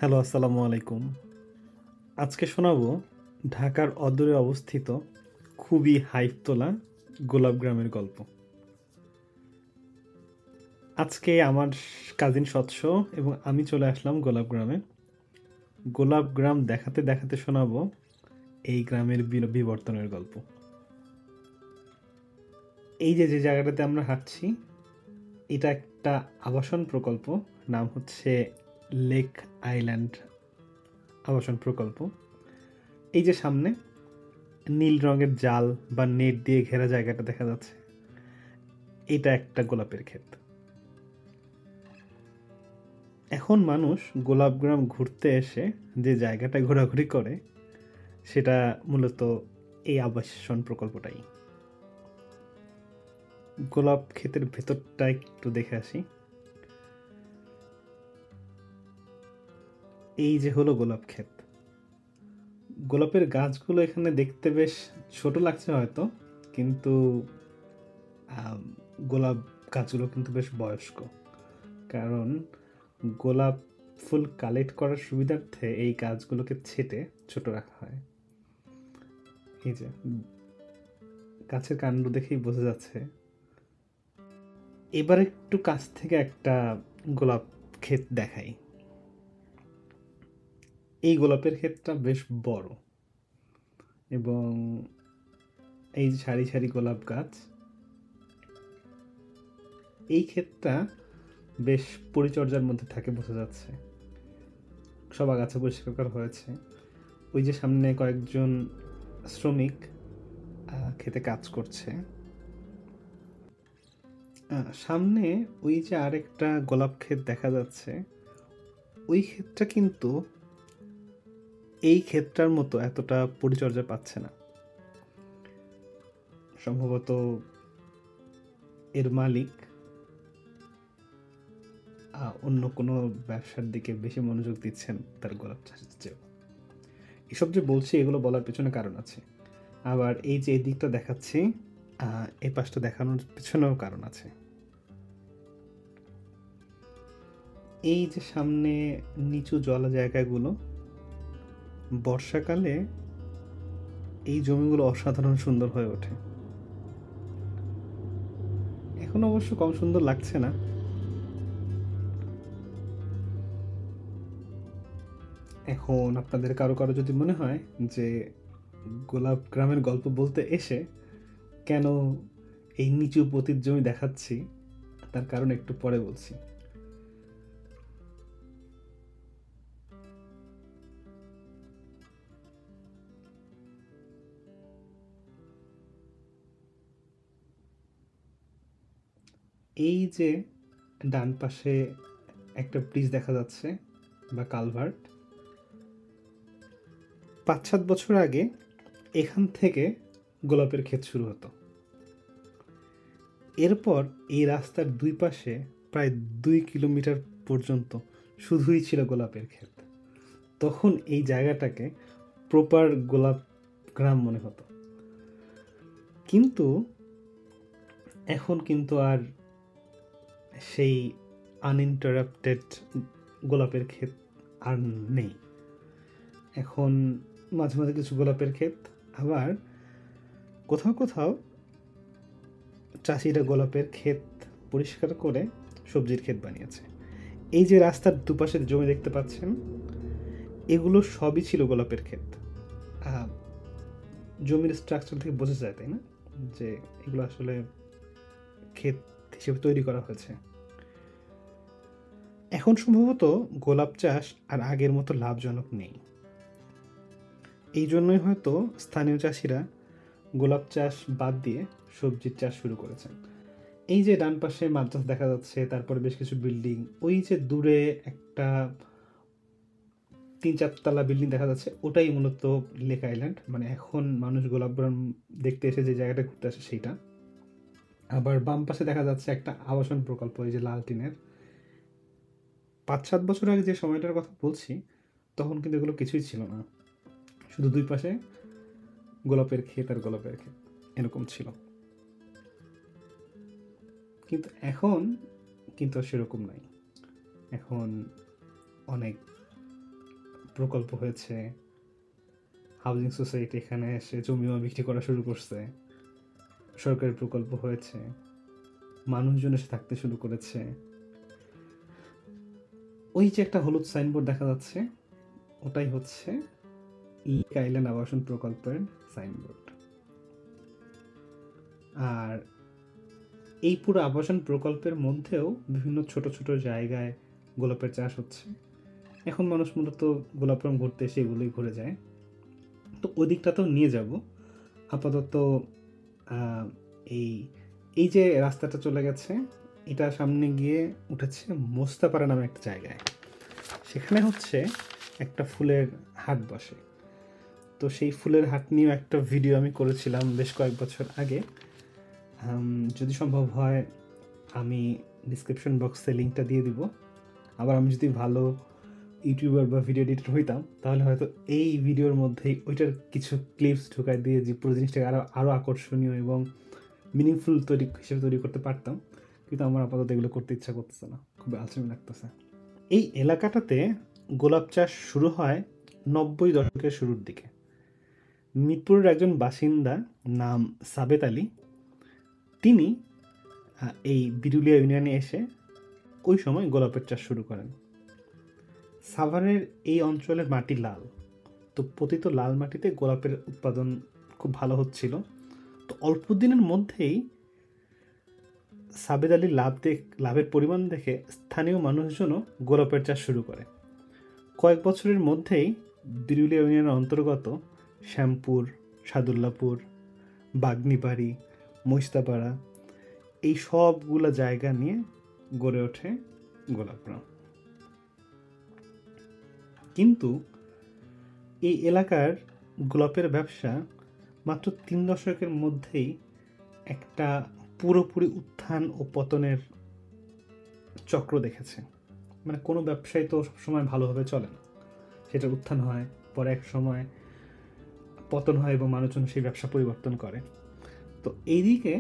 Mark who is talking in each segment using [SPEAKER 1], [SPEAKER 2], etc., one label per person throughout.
[SPEAKER 1] Hello, আসসালামু আলাইকুম। আজকে শোনাবো ঢাকার অদূরে অবস্থিত খুবই হাইপ তোলা গোলাপ গ্রামের গল্প। আজকে আমার কাজিন সৎস এবং আমি চলে আসলাম গোলাপ গ্রামে। গোলাপ গ্রাম দেখাতে দেখাতে শোনাবো এই গ্রামের বিবর্তনের গল্প। এই যে যে জায়গাটাতে আমরা হাঁটছি, এটা একটা আবাসন প্রকল্প। নাম হচ্ছে লেক আইল্যান্ড আবাসন প্রকল্প। এই যে সামনে নীল রঙের জাল বা নেট দিয়ে ঘেরা জায়গাটা দেখা যাচ্ছে, এটা একটা গোলাপের ক্ষেত। এখন মানুষ গোলাপগ্রাম ঘুরতে এসে যে জায়গাটা ঘোরাঘুরি করে, সেটা মূলত এই আবাসন প্রকল্পটাই। গোলাপ ক্ষেতের ভেতরটা একটু দেখে আসি। এই যে হলো গোলাপ ক্ষেত। গোলাপের গাছগুলো এখানে দেখতে বেশ ছোট লাগছে হয়তো, কিন্তু আম, গোলাপ গাছগুলো কিন্তু বেশ বয়স্ক। কারণ গোলাপ ফুল কালেক্ট করার সুবিধার্থে এই গাছগুলোকে ছেটে ছোট রাখা হয়। এই যে গাছের কাণ্ড দেখেই বোঝা যাচ্ছে। এবার একটু কাছ থেকে একটা গোলাপ ক্ষেত দেখাই। এই গোলাপের ক্ষেতটা বেশ বড়, এবং এই যে সারি সারি গোলাপ গাছ, এই ক্ষেতটা বেশ পরিচর্যার মধ্যে থাকে বোঝা যাচ্ছে। সব আগাছা পরিষ্কার করা হয়েছে। ওই যে সামনে কয়েকজন শ্রমিক ক্ষেতে কাজ করছে। সামনে ওই যে আরেকটা গোলাপ ক্ষেত দেখা যাচ্ছে, ওই ক্ষেতটা কিন্তু এই ক্ষেতটার মতো এতটা পরিচর্যা পাচ্ছে না। সম্ভবত এর মালিক অন্য কোনো ব্যবসার দিকে বেশি মনোযোগ দিচ্ছেন তার গোলাপ চাষের চেয়েও। এসব যে বলছি, এগুলো বলার পেছনে কারণ আছে। আবার এই যে এই দিকটা দেখাচ্ছি, এই পাশটা দেখানোর পেছনেও কারণ আছে। এই যে সামনে নিচু জলা জায়গাগুলো, বর্ষাকালে এই জমিগুলো অসাধারণ সুন্দর হয়ে ওঠে। এখন অবশ্য কম সুন্দর লাগছে না। এখন আপনাদের কারো কারো যদি মনে হয় যে গোলাপ গ্রামের গল্প বলতে এসে কেন এই নিচু পতিত জমি দেখাচ্ছি, তার কারণ একটু পরে বলছি। এই যে ডান পাশে একটা ব্রিজ দেখা যাচ্ছে বা কালভার্ট, 5-7 বছর আগে এখান থেকে গোলাপের ক্ষেত শুরু হতো। এরপর এই রাস্তার দুই পাশে প্রায় 2 কিলোমিটার পর্যন্ত শুধুই ছিল গোলাপের ক্ষেত। তখন এই জায়গাটাকে প্রপার গোলাপ গ্রাম মনে হতো। কিন্তু এখন কিন্তু আর সেই আনইন্টারাপ্টেড গোলাপের ক্ষেত আর নেই। এখন মাঝে মাঝে কিছু গোলাপের ক্ষেত, আবার কোথাও কোথাও চাষিরা গোলাপের ক্ষেত পরিষ্কার করে সবজির ক্ষেত বানিয়েছে। এই যে রাস্তার দুপাশে জমি দেখতে পাচ্ছেন, এগুলো সবই ছিল গোলাপের ক্ষেত। জমির স্ট্রাকচার থেকে বোঝা যায়, তাই না, যে এগুলো আসলে ক্ষেত হিসেবে তৈরি করা হয়েছে। এখন সম্ভবত গোলাপ চাষ আর আগের মতো লাভজনক নেই। এই জন্যই হয়তো স্থানীয় চাষিরা গোলাপ চাষ বাদ দিয়ে সবজির চাষ শুরু করেছেন। এই যে ডান পাশে মাদ্রাসা দেখা যাচ্ছে, তারপরে বেশ কিছু বিল্ডিং, ওই যে দূরে একটা 3-4 তলা বিল্ডিং দেখা যাচ্ছে, ওটাই মূলত লেক আইল্যান্ড। মানে এখন মানুষ গোলাপগ্রাম দেখতে এসে যে জায়গাটা ঘুরতে আসে সেইটা। আবার বাম পাশে দেখা যাচ্ছে একটা আবাসন প্রকল্প, এই যে লাল টিনের। 5-7 বছর আগে যে সময়টার কথা বলছি, তখন কিন্তু এগুলো কিছুই ছিল না। শুধু দুই পাশে গোলাপের ক্ষেত আর গোলাপের ক্ষেত, এরকম ছিল। কিন্তু এখন কিন্তু সেরকম নাই। এখন অনেক প্রকল্প হয়েছে, হাউজিং সোসাইটি এখানে এসে জমিও বিক্রি করা শুরু করছে, সরকারি প্রকল্প হয়েছে, মানুষজন এসে থাকতে শুরু করেছে। ওই যে একটা হলুদ সাইনবোর্ড দেখা যাচ্ছে, ওটাই হচ্ছে লেক আইল্যান্ড আবাসন প্রকল্পের সাইনবোর্ড। আর এই পুরো আবাসন প্রকল্পের মধ্যেও বিভিন্ন ছোট ছোট জায়গায় গোলাপের চাষ হচ্ছে। এখন মানুষ মূলত গোলাপরং ঘুরতে এসে এগুলোই ঘুরে যায়, তো ওই দিকটাতেও নিয়ে যাব। আপাতত এই এই যে রাস্তাটা চলে গেছে, এটা সামনে গিয়ে উঠেছে মোস্তাপাড়া নামে একটা জায়গায়। সেখানে হচ্ছে একটা ফুলের হাট বসে। তো সেই ফুলের হাট নিয়েও একটা ভিডিও আমি করেছিলাম বেশ কয়েক বছর আগে। যদি সম্ভব হয় আমি ডিসক্রিপশন বক্সে লিঙ্কটা দিয়ে দিব। আবার আমি যদি ভালো ইউটিউবার বা ভিডিও এডিটর হইতাম, তাহলে হয়তো এই ভিডিওর মধ্যেই ওইটার কিছু ক্লিপস ঢুকাই দিয়ে যে পুরো জিনিসটাকে আরও আকর্ষণীয় এবং মিনিংফুল হিসেবে তৈরি করতে পারতাম। কিন্তু আমার আপাতত এগুলো করতে ইচ্ছা করতেছে না, খুব আলসেমি লাগতেছে। এই এলাকাটাতে গোলাপ চাষ শুরু হয় 90 দশকের শুরুর দিকে। মিরপুরের একজন বাসিন্দা নাম সাবেত আলী, তিনি এই বিরুলিয়া ইউনিয়নে এসে ওই সময় গোলাপের চাষ শুরু করেন। সাভারের এই অঞ্চলের মাটি লাল, তো পতিত লাল মাটিতে গোলাপের উৎপাদন খুব ভালো হচ্ছিল। তো অল্প দিনের মধ্যেই সাবেদ আলীর লাভের পরিমাণ দেখে স্থানীয় মানুষজনও গোলাপের চাষ শুরু করে। কয়েক বছরের মধ্যেই বিরুলিয়া ইউনিয়নের অন্তর্গত শ্যামপুর, সাদুল্লাপুর, বাগনিবাড়ি, মৈস্তাপাড়া এই সবগুলো জায়গা নিয়ে গড়ে ওঠে গোলাপগ্রাম। কিন্তু এই এলাকার গোলাপের ব্যবসা মাত্র 3 দশকের মধ্যেই একটা পুরোপুরি উত্থান ও পতনের চক্র দেখেছে। মানে কোনো ব্যবসায় তো সবসময় ভালোভাবে চলে না, সেটা উত্থান হয়, পরে এক সময় পতন হয় এবং মানুষজন সেই ব্যবসা পরিবর্তন করে। তো এইদিকে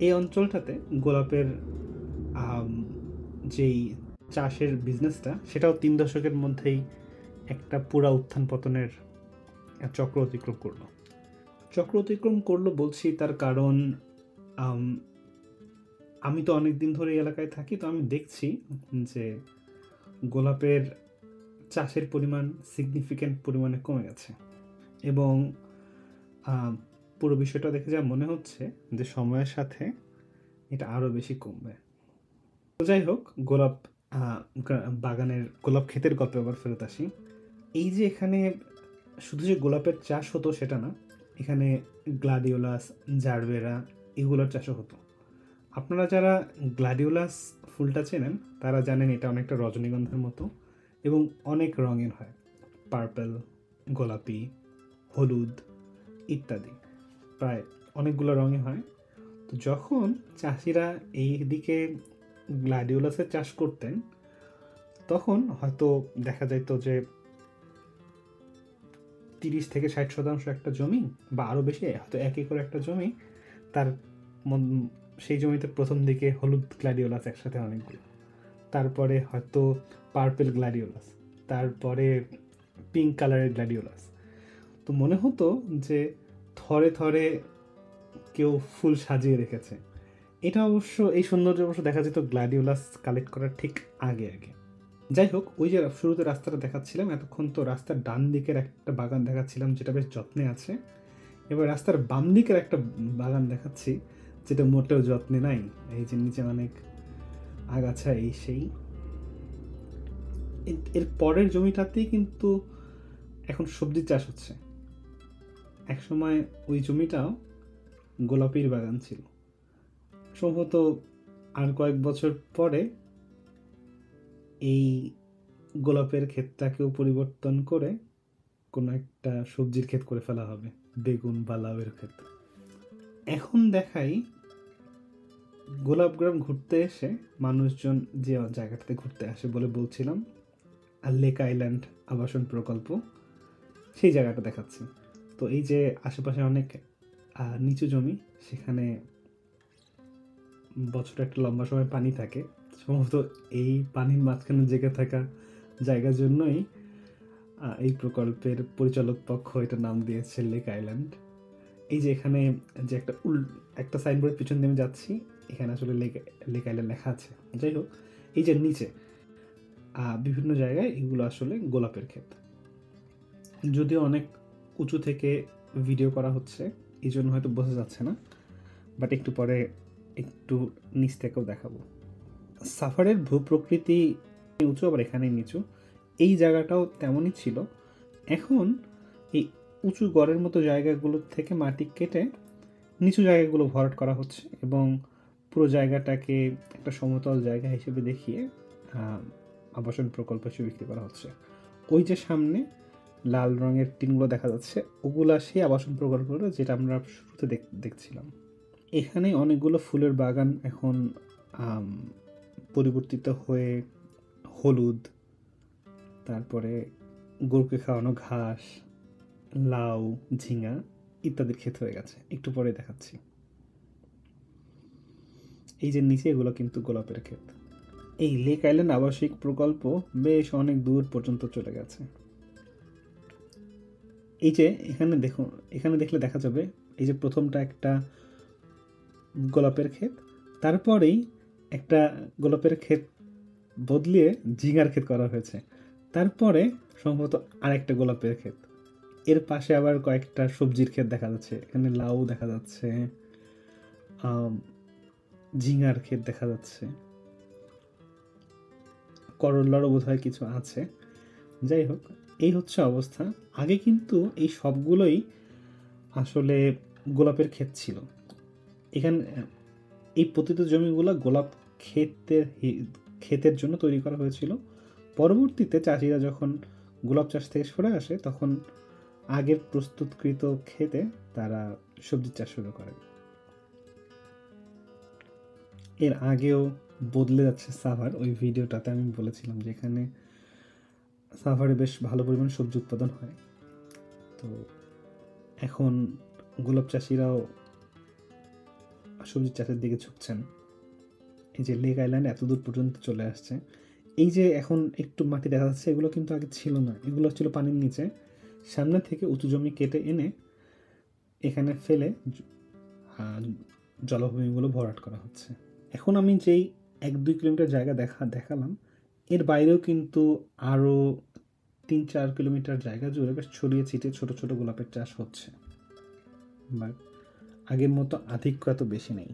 [SPEAKER 1] এই অঞ্চলটাতে গোলাপের যেই চাষের বিজনেসটা, সেটাও 3 দশকের মধ্যেই একটা পুরা উত্থান পতনের চক্র অতিক্রম করলো বলছি তার কারণ আমি তো অনেক দিন ধরে এই এলাকায় থাকি, তো আমি দেখছি যে গোলাপের চাষের পরিমাণ সিগনিফিক্যান্ট পরিমাণে কমে গেছে এবং পুরো বিষয়টা দেখে যা মনে হচ্ছে যে সময়ের সাথে এটা আরও বেশি কমবে। তো যাই হোক, গোলাপ বাগানের গোলাপ ক্ষেতের গল্পে আবার ফেরত আসি। এই যে এখানে শুধু যে গোলাপের চাষ হতো সেটা না, এখানে গ্লাডিওলাস, জারবেরা এগুলোর চাষও হতো। আপনারা যারা গ্লাডিওলাস ফুলটা চেনেন তারা জানেন এটা অনেকটা রজনীগন্ধার মতো এবং অনেক রঙের হয়, পার্পল, গোলাপি, হলুদ ইত্যাদি, প্রায় অনেকগুলো রঙে হয়। তো যখন চাষিরা এই দিকে গ্লাডিওলাসের চাষ করতেন, তখন হয়তো দেখা যেত যে 30 থেকে 60% একটা জমি বা আরও বেশি, হয়তো 1 একর একটা জমি, তার সেই জমিতে প্রথম দিকে হলুদ গ্লাডিওলাস একসাথে অনেকগুলো, তারপরে হয়তো পার্পল গ্লাডিওলাস, তারপরে পিঙ্ক কালারের গ্লাডিওলাস। তো মনে হতো যে থরে থরে কেউ ফুল সাজিয়ে রেখেছে। এটা অবশ্য, এই সৌন্দর্য অবশ্য দেখা যেত গ্লাডিওলাস কালেক্ট করার ঠিক আগে। যাই হোক, ওই যে শুরুতে রাস্তাটা দেখাচ্ছিলাম, এতক্ষণ তো রাস্তার ডান দিকের একটা বাগান দেখাচ্ছিলাম যেটা বেশ যত্নে আছে। এবার রাস্তার বাম দিকের একটা বাগান দেখাচ্ছি যেটা মোটেও যত্নে নাই। এই যে নিচে অনেক আগাছা, এই সেই। এর পরের জমিটাতেই কিন্তু এখন সবজি চাষ হচ্ছে। এক সময় ওই জমিটাও গোলাপির বাগান ছিল। সম্ভবত আর কয়েক বছর পরে এই গোলাপের ক্ষেতটাকেও পরিবর্তন করে কোনো একটা সবজির ক্ষেত করে ফেলা হবে, বেগুন বা লাউয়ের ক্ষেত। এখন দেখাই গোলাপগ্রাম ঘুরতে এসে মানুষজন যে জায়গাটাতে ঘুরতে আসে বলে বলছিলাম, আর লেক আইল্যান্ড আবাসন প্রকল্প, সেই জায়গাটা দেখাচ্ছি। তো এই যে আশেপাশে অনেক নিচু জমি, সেখানে বছরে একটা লম্বা সময় পানি থাকে। সম্ভবত এই পানির মাঝখানে জেগে থাকা জায়গার জন্যই এই প্রকল্পের পরিচালক পক্ষ এটার নাম দিয়েছে লেক আইল্যান্ড। এই যে এখানে যে একটা সাইনবোর্ডের পিছন দিয়ে আমি যাচ্ছি, এখানে আসলে লেক আইল্যান্ড লেখা আছে। যাই হোক, এই যে নিচে বিভিন্ন জায়গায় এগুলো আসলে গোলাপের ক্ষেত। যদিও অনেক উঁচু থেকে ভিডিও করা হচ্ছে, এই জন্য হয়তো বোঝা যাচ্ছে না, বাট একটু পরে একটু নিচ থেকেও দেখাবো। সাফারের ভূপ্রকৃতি উঁচু, আবার এখানেই নিচু। এই জায়গাটাও তেমনই ছিল। এখন এই উঁচু গড়ের মতো জায়গাগুলো থেকে মাটি কেটে নিচু জায়গাগুলো ভরাট করা হচ্ছে এবং পুরো জায়গাটাকে একটা সমতল জায়গা হিসেবে দেখিয়ে আবাসন প্রকল্প হিসেবে বিক্রি করা হচ্ছে। ওই যে সামনে লাল রঙের টিনগুলো দেখা যাচ্ছে, ওগুলা সেই আবাসন প্রকল্পগুলো যেটা আমরা শুরুতে দেখছিলাম। এখানে অনেকগুলো ফুলের বাগান এখন পরিবর্তিত হয়ে হলুদ, তারপরে গরুকে খাওয়ানো ঘাস, লাউ, ঝিঙা ইত্যাদির ক্ষেত হয়ে গেছে। একটু পরে দেখাচ্ছি। এই যে নিচে, এগুলো কিন্তু গোলাপের ক্ষেত। এই লেক আইল্যান্ড আবাসিক প্রকল্প বেশ অনেক দূর পর্যন্ত চলে গেছে। এই যে এখানে দেখুন, এখানে দেখলে দেখা যাবে এই যে প্রথমটা একটা গোলাপের ক্ষেত, তারপরেই একটা গোলাপের ক্ষেত বদলিয়ে ঝিঙার ক্ষেত করা হয়েছে, তারপরে সম্ভবত আরেকটা গোলাপের ক্ষেত, এর পাশে আবার কয়েকটা সবজির ক্ষেত দেখা যাচ্ছে। এখানে লাউ দেখা যাচ্ছে, ঝিঙার ক্ষেত দেখা যাচ্ছে, করলারও বোধ হয় কিছু আছে। যাই হোক, এই হচ্ছে অবস্থা। আগে কিন্তু এই সবগুলোই আসলে গোলাপের ক্ষেত ছিল। এখানে এই পতিত জমিগুলো গোলাপ ক্ষেতের জন্য তৈরি করা হয়েছিল। পরবর্তীতে চাষিরা যখন গোলাপ চাষ থেকে সরে আসে, তখন আগের প্রস্তুতকৃত ক্ষেতে তারা সবজি চাষ শুরু করে। এর আগেও বদলে যাচ্ছে সাভার। ওই ভিডিওটাতে আমি বলেছিলাম যে এখানে সাভারে বেশ ভালো পরিমাণ সবজি উৎপাদন হয়। তো এখন গোলাপ চাষিরাও সবজি চাষের দিকে ঝুঁকছেন। এই যে লেক আইল্যান্ড এত দূর পর্যন্ত চলে আসছে। এই যে এখন একটু মাটি দেখা যাচ্ছে, এগুলো কিন্তু আগে ছিল না, এগুলো ছিল পানির নিচে। সামনে থেকে উঁচু জমি কেটে এনে এখানে ফেলে জলাভূমিগুলো ভরাট করা হচ্ছে। এখন আমি যেই 1-2 কিলোমিটার জায়গা দেখালাম, এর বাইরেও কিন্তু আরও 3-4 কিলোমিটার জায়গা জুড়ে বেশ ছড়িয়ে ছিটিয়ে ছোট ছোট গোলাপের চাষ হচ্ছে, বাট আগের মতো আধিক্য এত বেশি নেই।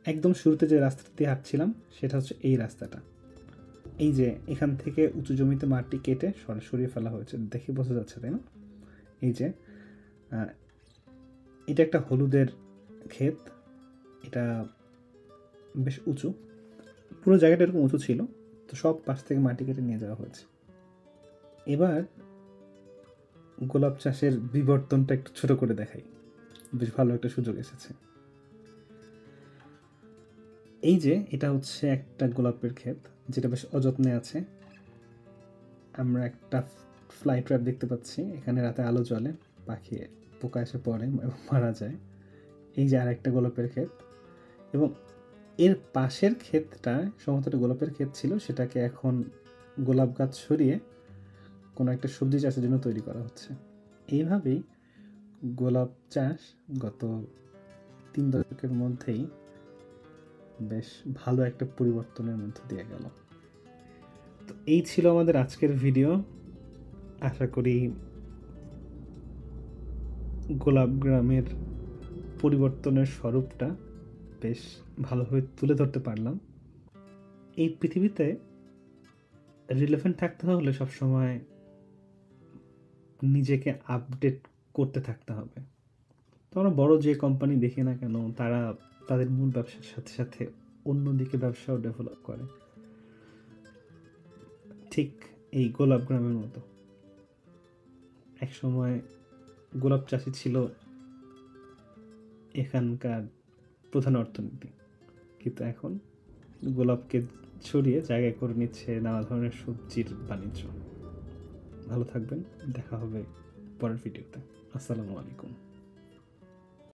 [SPEAKER 1] একদম শুরুতে যে রাস্তাটা দিয়ে হাঁটছিলাম সেটা হচ্ছে এই রাস্তাটা। এই যে এখান থেকে উঁচু জমিতে মাটি কেটে সরিয়ে ফেলা হয়েছে, দেখে বোঝা যাচ্ছে, তাই না? এই যে এটা একটা হলুদের ক্ষেত, এটা বেশ উঁচু, পুরো জায়গাটা এরকম উঁচু ছিল, তো সব পাশ থেকে মাটি কেটে নিয়ে যাওয়া হয়েছে। এবার গোলাপ চাষের বিবর্তনটা একটু ছোট করে দেখাই, বেশ ভালো একটা সুযোগ এসেছে। এই যে এটা হচ্ছে একটা গোলাপের ক্ষেত, যেটা বেশ অযত্নে আছে। আমরা একটা ফ্লাই ট্র্যাপ দেখতে পাচ্ছি, এখানে রাতে আলো জ্বলে, পাখি পোকা এসে পড়ে এবং মারা যায়। এই যে আরেকটা গোলাপের ক্ষেত, এবং এর পাশের ক্ষেতটা সম্ভবত গোলাপের ক্ষেত ছিল, সেটাকে এখন গোলাপ গাছ সরিয়ে কোনো একটা সবজি চাষের জন্য তৈরি করা হচ্ছে। এইভাবেই গোলাপ চাষ গত 3 দশকের মধ্যেই বেশ ভালো একটা পরিবর্তনের মধ্যে দিয়ে গেল। তো এই ছিল আমাদের আজকের ভিডিও। আশা করি গোলাপ গ্রামের পরিবর্তনের স্বরূপটা বেশ ভালোভাবে তুলে ধরতে পারলাম। এই পৃথিবীতে রিলেভেন্ট থাকতে হলে সবসময় নিজেকে আপডেট করতে থাকতে হবে। তো আমরা বড় যে কোম্পানি দেখি না কেন, তারা তাদের মূল ব্যবসার সাথে সাথে অন্যদিকে ব্যবসাও ডেভেলপ করে, ঠিক এই গোলাপ গ্রামের মতো। একসময় গোলাপ চাষই ছিল এখানকার প্রধান অর্থনীতি, কিন্তু এখন গোলাপকে ছড়িয়ে জায়গায় করে নিচ্ছে নানা ধরনের সবজির বাণিজ্য। ভালো থাকবেন, দেখা হবে পরের ভিডিওতে। আসসালামু আলাইকুম।